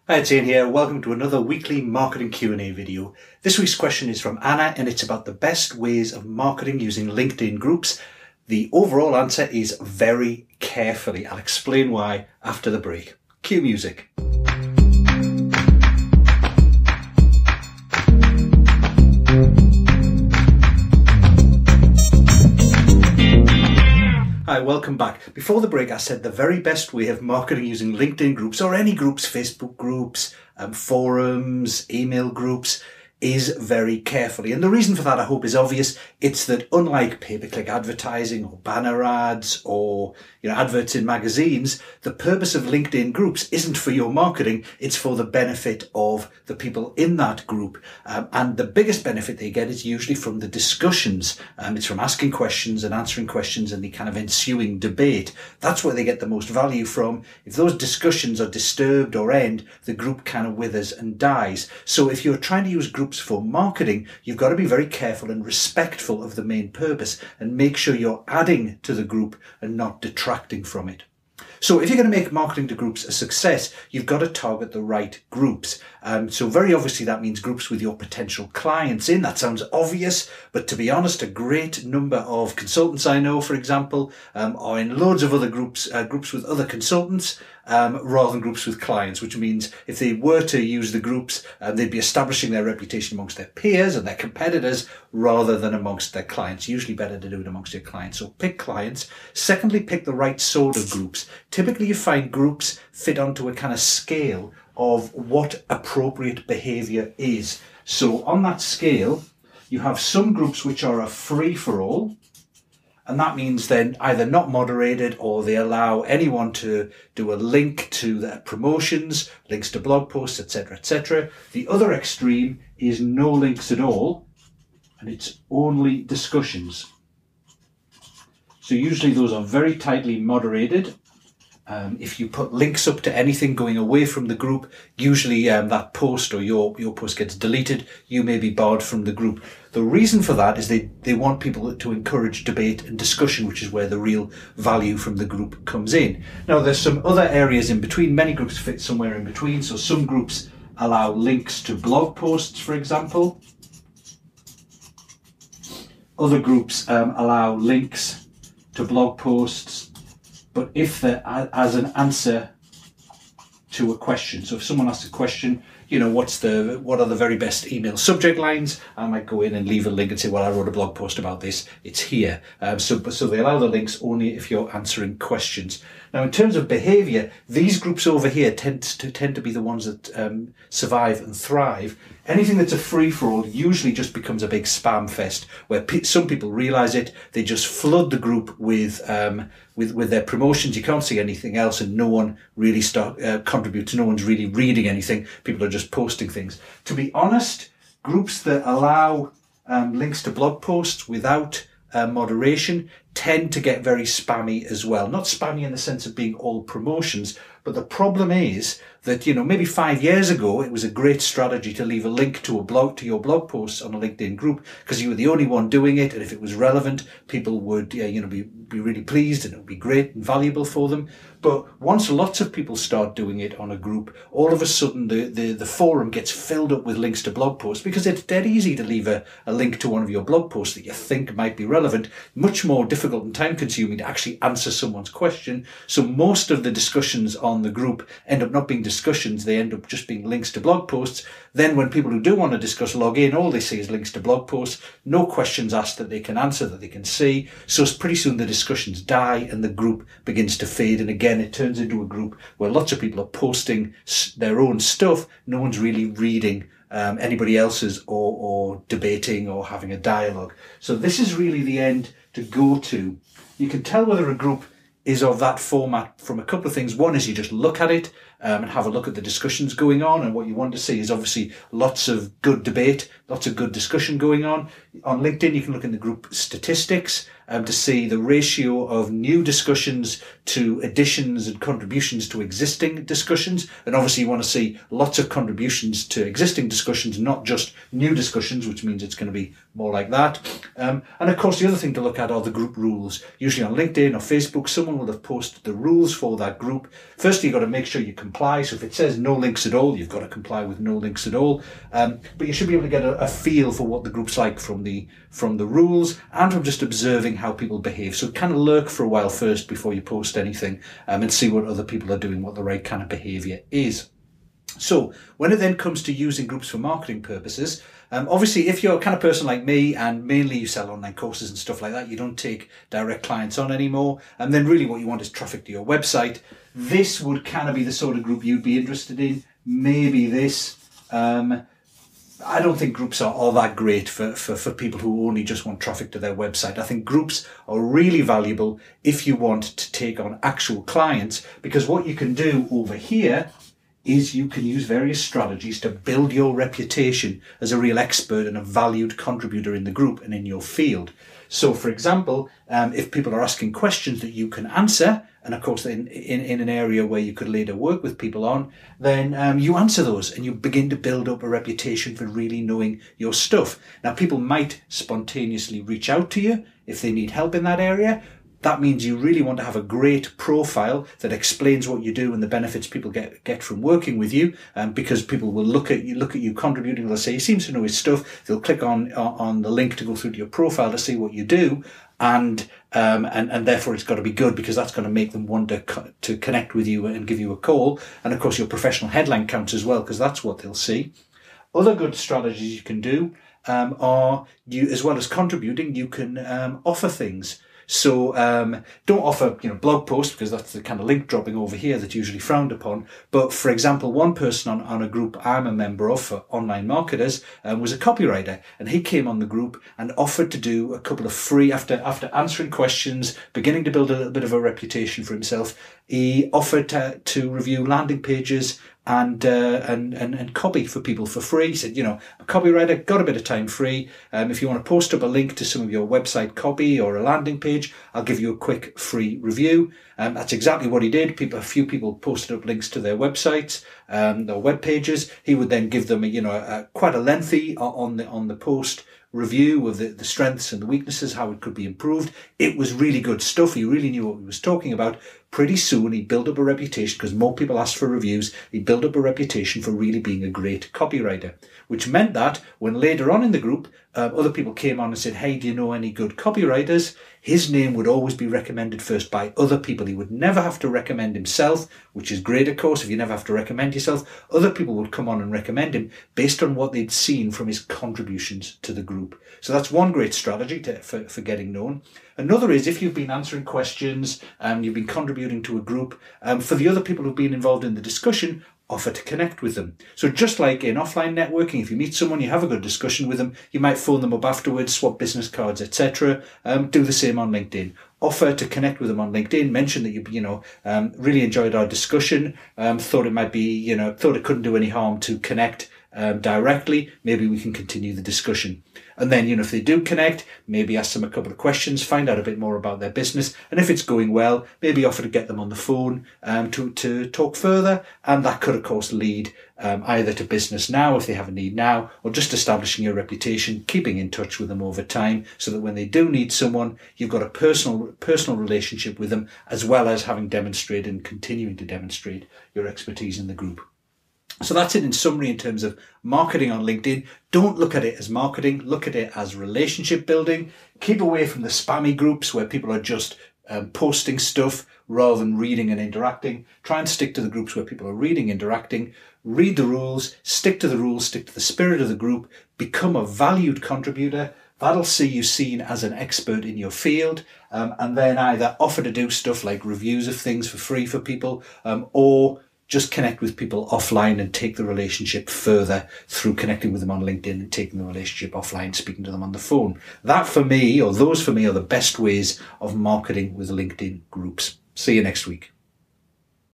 Hi, it's Ian here. Welcome to another weekly marketing Q&A video. This week's question is from Anna and it's about the best ways of marketing using LinkedIn groups. The overall answer is very carefully. I'll explain why after the break. Cue music. Hi, welcome back. Before the break, I said the very best way of marketing using LinkedIn groups or any groups, Facebook groups, forums, email groups, is very carefully. And the reason for that, I hope, is obvious. It's that unlike pay-per-click advertising or banner ads or adverts in magazines, the purpose of LinkedIn groups isn't for your marketing. It's for the benefit of the people in that group. And the biggest benefit they get is usually from the discussions. It's from asking questions and answering questions and the kind of ensuing debate. That's where they get the most value from. If those discussions are disturbed or end, the group kind of withers and dies. So if you're trying to use groups for marketing, you've got to be very careful and respectful of the main purpose and make sure you're adding to the group and not detracting from it. So if you're going to make marketing to groups a success, you've got to target the right groups. So very obviously that means groups with your potential clients in. That sounds obvious, but to be honest, a great number of consultants I know, for example, are in loads of other groups, groups with other consultants, rather than groups with clients, which means if they were to use the groups, they'd be establishing their reputation amongst their peers and their competitors rather than amongst their clients. Usually better to do it amongst your clients. So pick clients. Secondly, pick the right sort of groups. Typically you find groups fit onto a kind of scale of what appropriate behavior is. So on that scale, you have some groups which are a free-for-all. And that means then either not moderated or they allow anyone to do a link to their promotions, links to blog posts, etc., etc. The other extreme is no links at all, and it's only discussions. So usually those are very tightly moderated. If you put links up to anything going away from the group, usually that post or your post gets deleted. You may be barred from the group. The reason for that is they want people to encourage debate and discussion, which is where the real value from the group comes in. Now, there's some other areas in between. Many groups fit somewhere in between. So some groups allow links to blog posts, for example. Other groups allow links to blog posts, but if they're as an answer to a question. So if someone asks a question, what are the very best email subject lines? I might go in and leave a link and say, well, I wrote a blog post about this. It's here. So they allow the links only if you're answering questions. Now, in terms of behavior, these groups over here tend to be the ones that survive and thrive. Anything that's a free-for-all usually just becomes a big spam fest where some people realize it. They just flood the group with their promotions. You can't see anything else and no one really contributes. No one's really reading anything. People are just posting things. To be honest, groups that allow links to blog posts without moderation tend to get very spammy as well. Not spammy in the sense of being all promotions, but the problem is that, maybe 5 years ago, it was a great strategy to leave a link to your blog posts on a LinkedIn group because you were the only one doing it. And if it was relevant, people would, be really pleased and it would be great and valuable for them. But once lots of people start doing it on a group, all of a sudden the forum gets filled up with links to blog posts because it's dead easy to leave a link to one of your blog posts that you think might be relevant. Much more difficult and time consuming to actually answer someone's question. So most of the discussions on the group end up not being discussions. They end up just being links to blog posts. Then when people who do want to discuss log in, all they see is links to blog posts. No questions asked that they can answer, that they can see. So pretty soon the discussions die and the group begins to fade. And again, it turns into a group where lots of people are posting their own stuff. No one's really reading anybody else's or debating or having a dialogue. So this is really the end to go to. You can tell whether a group is of that format from a couple of things. One is you just look at it and have a look at the discussions going on. And what you want to see is obviously lots of good debate, lots of good discussion going on. On LinkedIn, you can look in the group statistics to see the ratio of new discussions to additions and contributions to existing discussions. And obviously you want to see lots of contributions to existing discussions, not just new discussions, which means it's going to be more like that. And of course, the other thing to look at are the group rules. Usually on LinkedIn or Facebook, someone will have posted the rules for that group. Firstly, you've got to make sure you comply comply. So if it says no links at all, you've got to comply with no links at all. But you should be able to get a feel for what the group's like from the rules and from just observing how people behave. So kind of lurk for a while first before you post anything, and see what other people are doing, what the right kind of behavior is. So when it then comes to using groups for marketing purposes, obviously if you're a kind of person like me and mainly you sell online courses and stuff like that, you don't take direct clients on anymore, and then really what you want is traffic to your website, this would kind of be the sort of group you'd be interested in. Maybe this. I don't think groups are all that great for people who only just want traffic to their website. I think groups are really valuable if you want to take on actual clients, because what you can do over here is you can use various strategies to build your reputation as a real expert and a valued contributor in the group and in your field. So, for example, if people are asking questions that you can answer, and of course in an area where you could later work with people on, then you answer those and you begin to build up a reputation for really knowing your stuff. Now, people might spontaneously reach out to you if they need help in that area. That means you really want to have a great profile that explains what you do and the benefits people get from working with you, because people will look at you contributing. They'll say, he seems to know his stuff. They'll click on the link to go through to your profile to see what you do. And therefore it's got to be good, because that's going to make them want to connect with you and give you a call. And of course your professional headline counts as well, because that's what they'll see. Other good strategies you can do are, you, as well as contributing, you can offer things. So don't offer blog posts, because that's the kind of link dropping over here that's usually frowned upon. But for example, one person on a group I'm a member of for online marketers was a copywriter, and he came on the group and offered to do a couple of free, after answering questions, beginning to build a little bit of a reputation for himself, he offered to review landing pages and copy for people for free. He said, a copywriter, got a bit of time free. If you want to post up a link to some of your website copy or a landing page, I'll give you a quick free review. That's exactly what he did. A few people posted up links to their websites, their web pages. He would then give them quite a lengthy on the post review of the strengths and the weaknesses, how it could be improved. It was really good stuff. He really knew what he was talking about. Pretty soon he built up a reputation, because more people asked for reviews. He built up a reputation for really being a great copywriter, which meant that when later on in the group other people came on and said, hey, do you know any good copywriters? His name would always be recommended first by other people. He would never have to recommend himself, which is great, of course, if you never have to recommend yourself. Other people would come on and recommend him based on what they'd seen from his contributions to the group. So that's one great strategy for getting known. Another is, if you've been answering questions and you've been contributing to a group, for the other people who've been involved in the discussion, offer to connect with them. So just like in offline networking, if you meet someone, you have a good discussion with them, you might phone them up afterwards, swap business cards, etc. Do the same on LinkedIn. Offer to connect with them on LinkedIn. Mention that you really enjoyed our discussion. Thought it couldn't do any harm to connect directly. Maybe we can continue the discussion. And then, if they do connect, maybe ask them a couple of questions, find out a bit more about their business. And if it's going well, maybe offer to get them on the phone to talk further. And that could, of course, lead either to business now, if they have a need now, or just establishing your reputation, keeping in touch with them over time, so that when they do need someone, you've got a personal relationship with them, as well as having demonstrated and continuing to demonstrate your expertise in the group. So that's it in summary in terms of marketing on LinkedIn. Don't look at it as marketing. Look at it as relationship building. Keep away from the spammy groups where people are just posting stuff rather than reading and interacting. Try and stick to the groups where people are reading, interacting. Read the rules, stick to the spirit of the group, become a valued contributor. That'll see you seen as an expert in your field, and then either offer to do stuff like reviews of things for free for people, or just connect with people offline and take the relationship further through connecting with them on LinkedIn and taking the relationship offline, speaking to them on the phone. Those for me are the best ways of marketing with LinkedIn groups. See you next week.